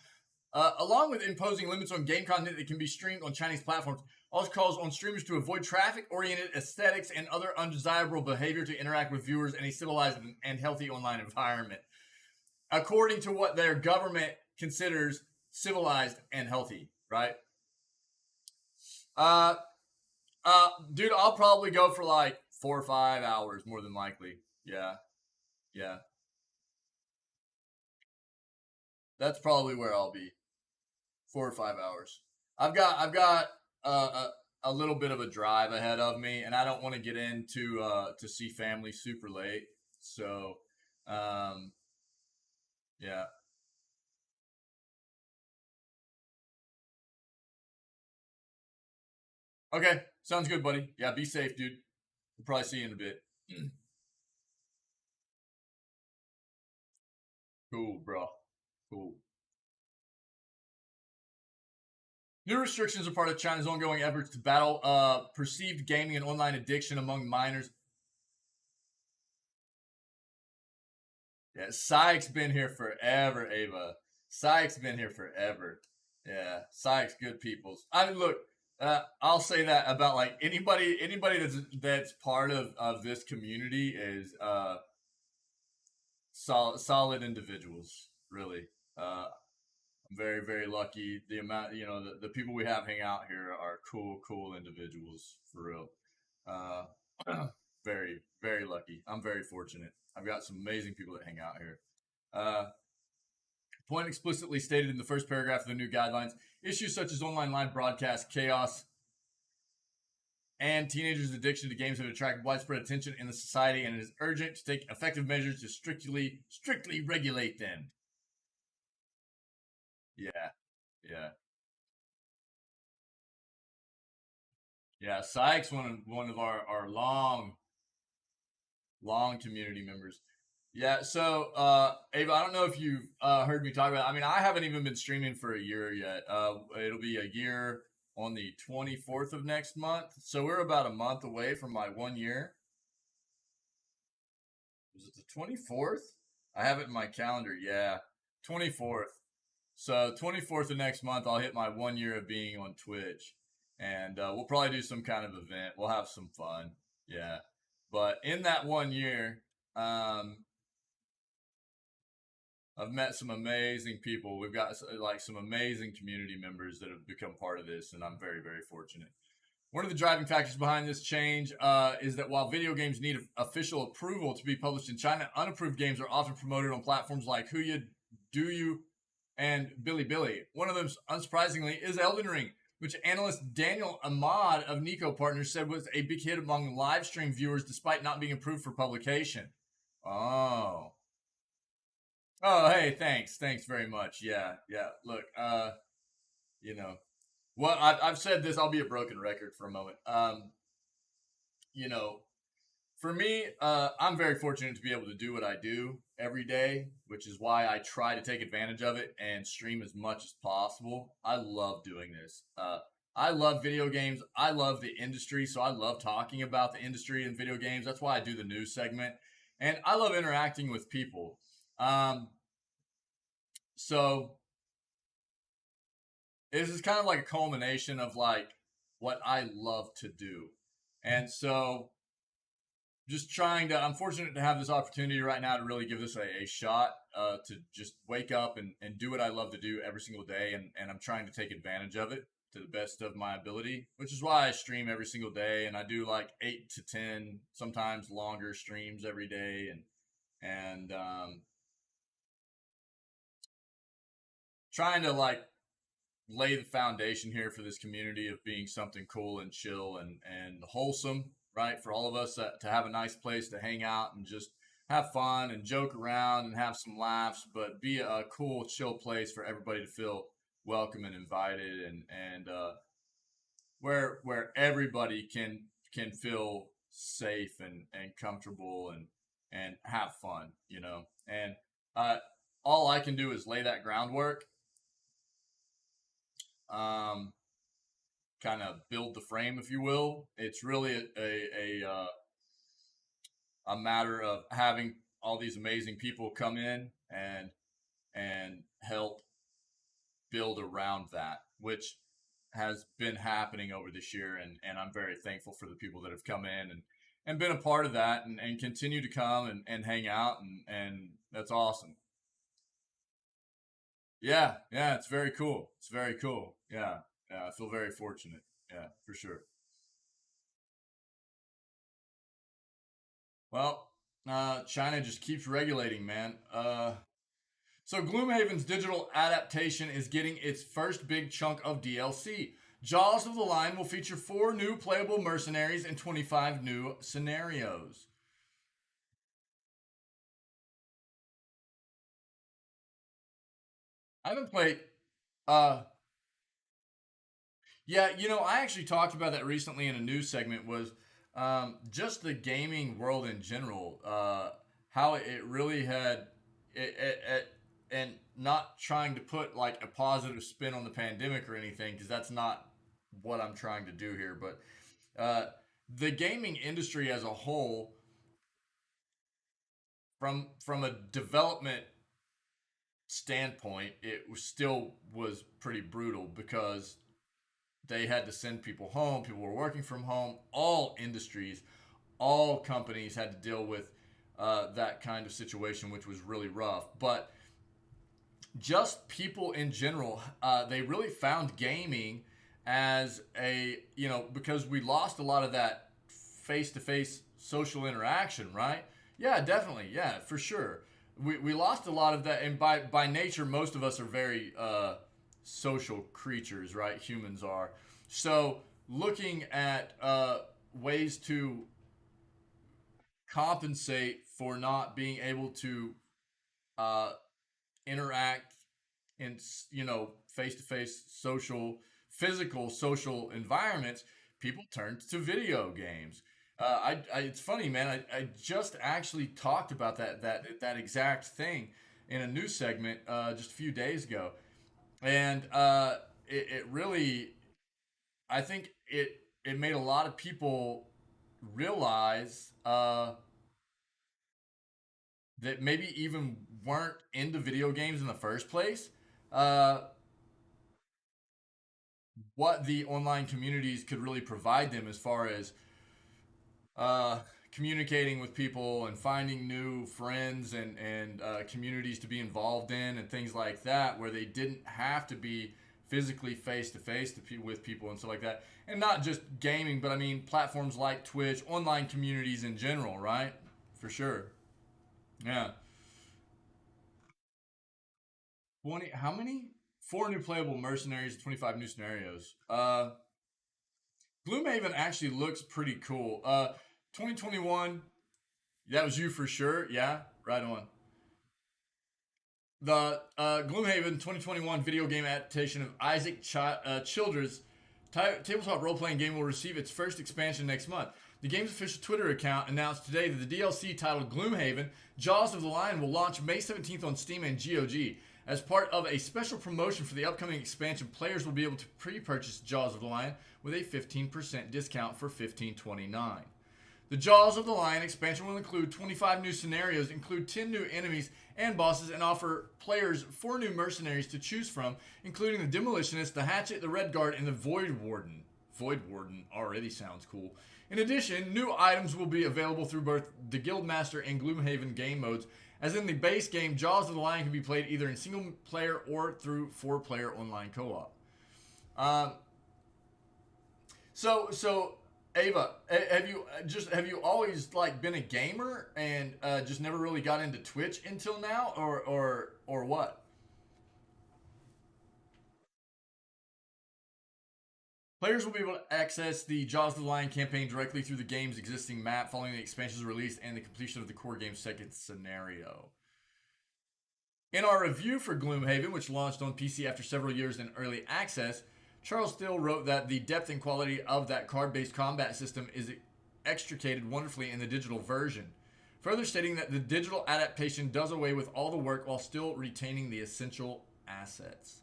Along with imposing limits on game content that can be streamed on Chinese platforms, also calls on streamers to avoid traffic-oriented aesthetics and other undesirable behavior to interact with viewers in a civilized and healthy online environment, according to what their government considers civilized and healthy, right? Uh, dude, I'll probably go for like 4 or 5 hours, more than likely. Yeah, yeah. That's probably where I'll be. 4 or 5 hours. I've got a little bit of a drive ahead of me, and I don't want to get into to see family super late. So, um, yeah. Okay, sounds good, buddy. Yeah, be safe, dude. We'll probably see you in a bit. Cool, bro. Cool. New restrictions are part of China's ongoing efforts to battle perceived gaming and online addiction among minors. Yeah, Sykes been here forever, Ava. Sykes been here forever. Yeah, Sykes good peoples. I mean, look, I'll say that about like anybody that's part of this community is solid individuals. Really, I'm very lucky. The amount the people we have hang out here are cool individuals for real. Very lucky. I'm very fortunate. I've got some amazing people that hang out here. Uh, Point explicitly stated in the first paragraph of the new guidelines, issues such as online live broadcast, chaos, and teenagers' addiction to games have attracted widespread attention in the society, and it is urgent to take effective measures to strictly regulate them. Yeah, yeah, yeah. Sykes, one of our long community members. Yeah, so Ava, I don't know if you've heard me talk about. I mean, I haven't even been streaming for a year yet. It'll be a year on the 24th of next month, so we're about a month away from my 1 year. Was it the 24th? I have it in my calendar. Yeah, 24th. So 24th of next month, I'll hit my 1 year of being on Twitch, and we'll probably do some kind of event. We'll have some fun. Yeah, but in that 1 year, um, I've met some amazing people. We've got like some amazing community members that have become part of this, and I'm very fortunate. One of the driving factors behind this change is that while video games need official approval to be published in China, unapproved games are often promoted on platforms like Huya, DouYu, and Bilibili. One of them, unsurprisingly, is Elden Ring, which analyst Daniel Ahmad of Nico Partners said was a big hit among live stream viewers despite not being approved for publication. Oh. Oh, hey, thanks very much. Yeah, yeah. Look, you know, well, I've said this. I'll be a broken record for a moment. You know, for me, I'm very fortunate to be able to do what I do every day, which is why I try to take advantage of it and stream as much as possible. I love doing this. I love video games. I love the industry, so I love talking about the industry and video games. That's why I do the news segment, and I love interacting with people. Um, so this is kind of like a culmination of like what I love to do. And so just trying to, I'm fortunate to have this opportunity right now to really give this a shot, to just wake up and do what I love to do every single day. And I'm trying to take advantage of it to the best of my ability, which is why I stream every single day. And I do like 8 to 10, sometimes longer streams every day. And trying to like lay the foundation here for this community of being something cool and chill and wholesome, right? For all of us to have a nice place to hang out and just have fun and joke around and have some laughs, but be a cool, chill place for everybody to feel welcome and invited, and where everybody can feel safe and comfortable and have fun, you know. And uh, all I can do is lay that groundwork. Um, Kind of build the frame, if you will. It's really a matter of having all these amazing people come in and help build around that, which has been happening over this year, and I'm very thankful for the people that have come in and been a part of that and continue to come and hang out and that's awesome. Yeah, yeah, it's very cool. It's very cool. Yeah, yeah, I feel very fortunate. Yeah, for sure. Well, China just keeps regulating, man. So Gloomhaven's digital adaptation is getting its first big chunk of DLC. Jaws of the Lion will feature 4 new playable mercenaries and 25 new scenarios. I haven't played. Uh, yeah, I actually talked about that recently in a news segment. Was just the gaming world in general, how it really had and not trying to put like a positive spin on the pandemic or anything because that's not what I'm trying to do here. But the gaming industry as a whole, from a development standpoint, still was pretty brutal because they had to send people home. People were working from home. All industries, all companies had to deal with that kind of situation, which was really rough. But just people in general, they really found gaming as because we lost a lot of that face to face social interaction, right? Yeah, definitely. Yeah, for sure. We lost a lot of that. And by nature, most of us are very social creatures, right? Humans are. So looking at ways to compensate for not being able to uh, interact in face to face social physical social environments, people turned to video games. It's funny, man. I just actually talked about that exact thing in a news segment just a few days ago, and it really, I think it made a lot of people realize that maybe even weren't into video games in the first place. Uh, what the online communities could really provide them as far as uh, communicating with people and finding new friends and communities to be involved in and things like that, where they didn't have to be physically face to face with people and stuff like that. And not just gaming, but I mean platforms like Twitch, online communities in general, right? For sure. Yeah. 20, how many? 4 new playable mercenaries, 25 new scenarios. Gloomhaven actually looks pretty cool. 2021, that was you for sure. Yeah, right on. The Gloomhaven 2021 video game adaptation of Childress tabletop role playing game will receive its first expansion next month. The game's official Twitter account announced today that the DLC titled Gloomhaven Jaws of the Lion will launch May 17th on Steam and GOG. As part of a special promotion for the upcoming expansion, players will be able to pre-purchase Jaws of the Lion with a 15% discount for $15.29. The Jaws of the Lion expansion will include 25 new scenarios, include 10 new enemies and bosses, and offer players 4 new mercenaries to choose from, including the Demolitionist, the Hatchet, the Red Guard, and the Void Warden. Void Warden already sounds cool. In addition, new items will be available through both the Guildmaster and Gloomhaven game modes. As in the base game, Jaws of the Lion can be played either in single player or through 4-player online co-op. Um, so Ava, have you always like been a gamer and just never really got into Twitch until now, or what? Players will be able to access the Jaws of the Lion campaign directly through the game's existing map following the expansion's release and the completion of the core game's second scenario. In our review for Gloomhaven, which launched on PC after several years in early access, Charles Still wrote that the depth and quality of that card based combat system is extricated wonderfully in the digital version. Further stating that the digital adaptation does away with all the work while still retaining the essential assets.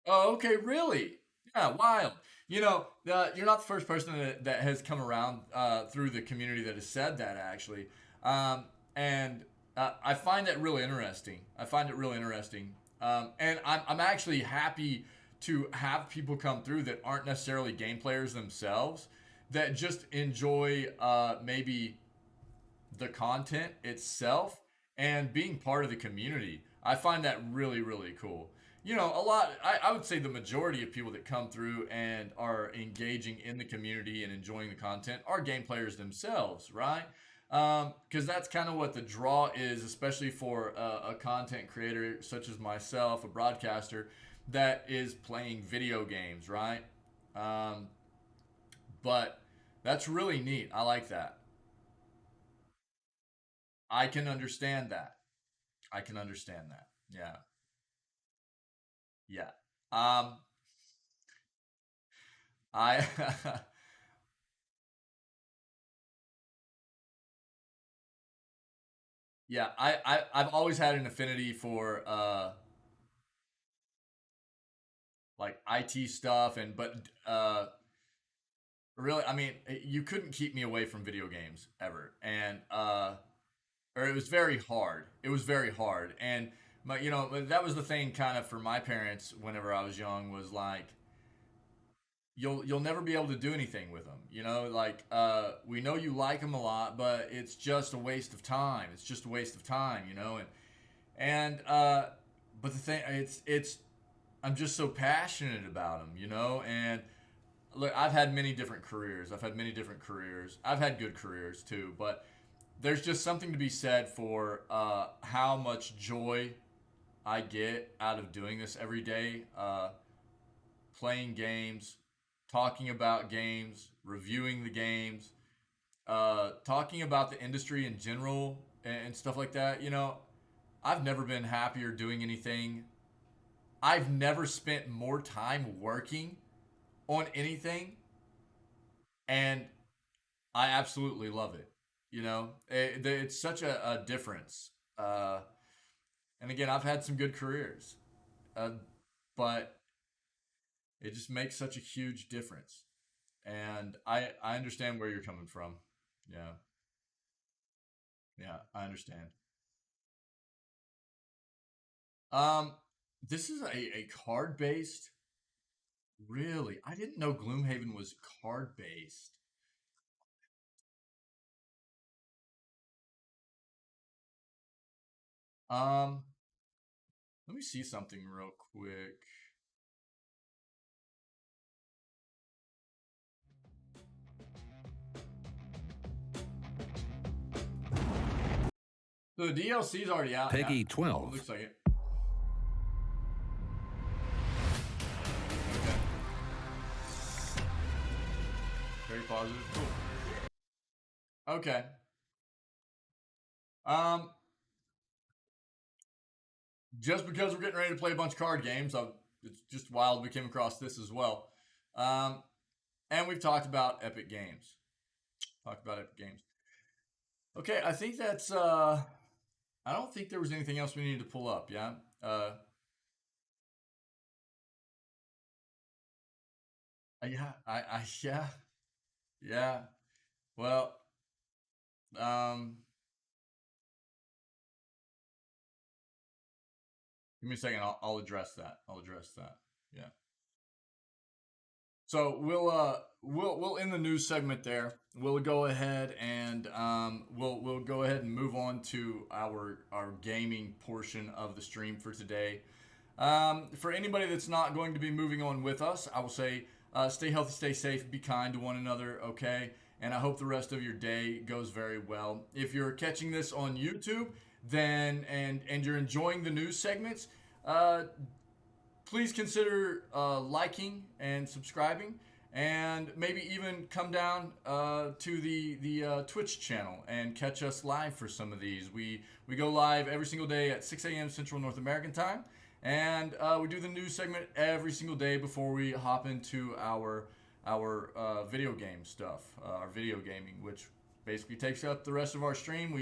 Oh, okay, really? Yeah, wild. You're not the first person that has come around through the community that has said that, actually. And I find that really interesting. I find it really interesting. And I'm actually happy to have people come through that aren't necessarily game players themselves, that just enjoy maybe the content itself and being part of the community. I find that really, really cool. You know, a lot, I would say the majority of people that come through and are engaging in the community and enjoying the content are game players themselves, right? Because that's kind of what the draw is, especially for a content creator such as myself, a broadcaster that is playing video games, right? Um, but that's really neat. I like that. I can understand that. I can understand that. Yeah. Yeah. Um, I, yeah, I've always had an affinity for like IT stuff but really, I mean, you couldn't keep me away from video games ever, and or it was very hard. It was very hard, and you know, that was the thing kind of for my parents whenever I was young was like, you'll never be able to do anything with them. You know, like we know you like them a lot, but it's just a waste of time. It's just a waste of time. You know, and but the thing it's I'm just so passionate about them. You know, and look, I've had many different careers. I've had many different careers. I've had good careers too, but there's just something to be said for how much joy I get out of doing this every day. Playing games, talking about games, reviewing the games, talking about the industry in general and stuff like that. You know, I've never been happier doing anything. I've never spent more time working on anything, and I absolutely love it. You know, it's such a difference. And again, I've had some good careers, uh, but it just makes such a huge difference. And I understand where you're coming from. Yeah, yeah, I understand. Um, this is a card based. Really, I didn't know Gloomhaven was card based. Um, let me see something real quick. So the DLC is already out. Yeah, Peggy 12. looks like it. Okay, very positive. Cool. Okay. Um, just because we're getting ready to play a bunch of card games, it's just wild we came across this as well. Um, and we've talked about Epic Games. Talked about Epic Games. Okay, I think that's. I don't think there was anything else we needed to pull up. Yeah. Yeah. Yeah. Yeah. Well. Um. Give me a second. I'll address that. I'll address that. Yeah. So we'll end the news segment there. We'll go ahead and we'll go ahead and move on to our gaming portion of the stream for today. For anybody that's not going to be moving on with us, I will say stay healthy, stay safe, be kind to one another, okay? And I hope the rest of your day goes very well. If you're catching this on YouTube, then and you're enjoying the news segments, please consider liking and subscribing, and maybe even come down to the Twitch channel and catch us live for some of these. We go live every single day at 6 a.m. Central North American time, and we do the news segment every single day before we hop into our video game stuff, our video gaming, which basically takes up the rest of our stream.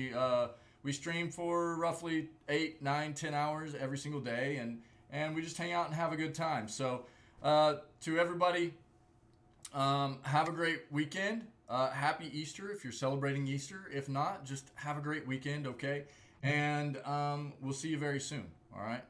We stream for roughly 8, 9, 10 hours every single day, and we just hang out and have a good time. So, to everybody, have a great weekend. Happy Easter if you're celebrating Easter. If not, just have a great weekend, okay? And we'll see you very soon. All right.